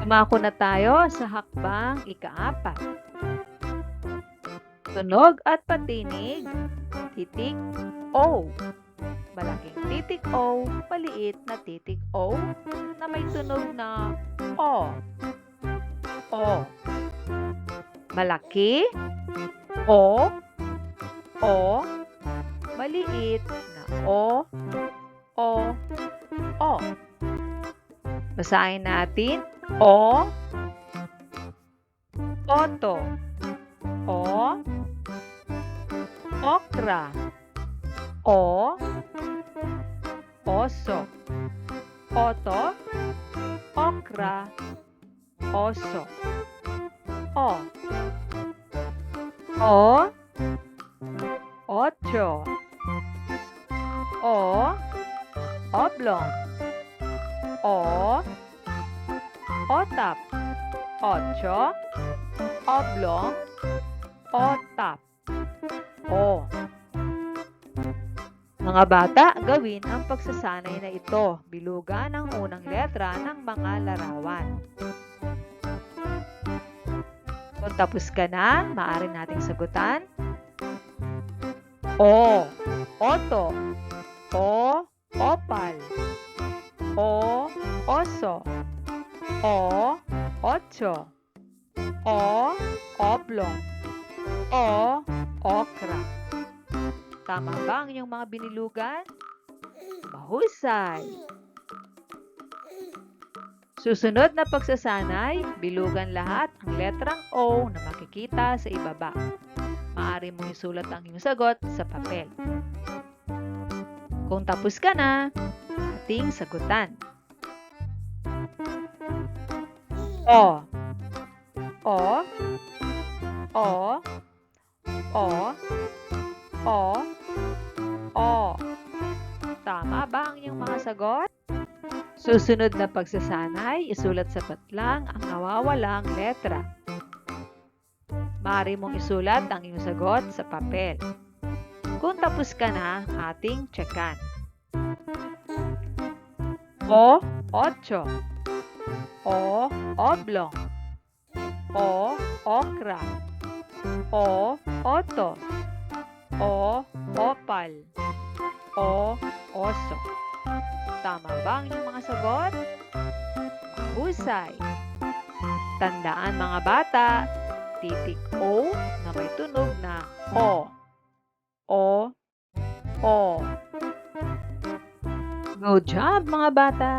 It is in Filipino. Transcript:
Dumako na tayo sa hakbang ika-4. Tunog at patinig, titik O. Malaking titik O, maliit na titik O, na may tunog na O. O. Malaki, O. O. Maliit na O. O. O. Basahin natin. O. Oto. O. Okra. O. Oso. Oto. Okra. Oso. O. O. Ocho. O. Oblong. O. Otap. Ocho. Oblong. Otap. O. Mga bata, gawin ang pagsasanay na ito. Bilugan ang unang letra ng mga larawan. Kung tapos ka na, maaari nating sagutan. O. Oto. O. Opal. O. Oso. O. Ocho. O. Oblong. O. Okra. Tama ba ang inyong mga binilugan? Mahusay! Susunod na pagsasanay, bilugan lahat ang letrang O na makikita sa ibaba. Maaari mong isulat ang iyong sagot sa papel. Kung tapos ka na, ating sagutan. O. O. O. O. O. O. Tama ba ang iyong mga sagot? Susunod na pagsasanay, isulat sa patlang ang nawawalang letra. Maaari mong isulat ang iyong sagot sa papel. Kung tapos ka na, ating tsekan. O. Ocho. O. Oblong. O. Okra. O. Oto. O. Opal. O. Oso. Tama ba ang inyong mga sagot? Mahusay! Tandaan mga bata, titik O na may tunog na O. O. O. Good job mga bata!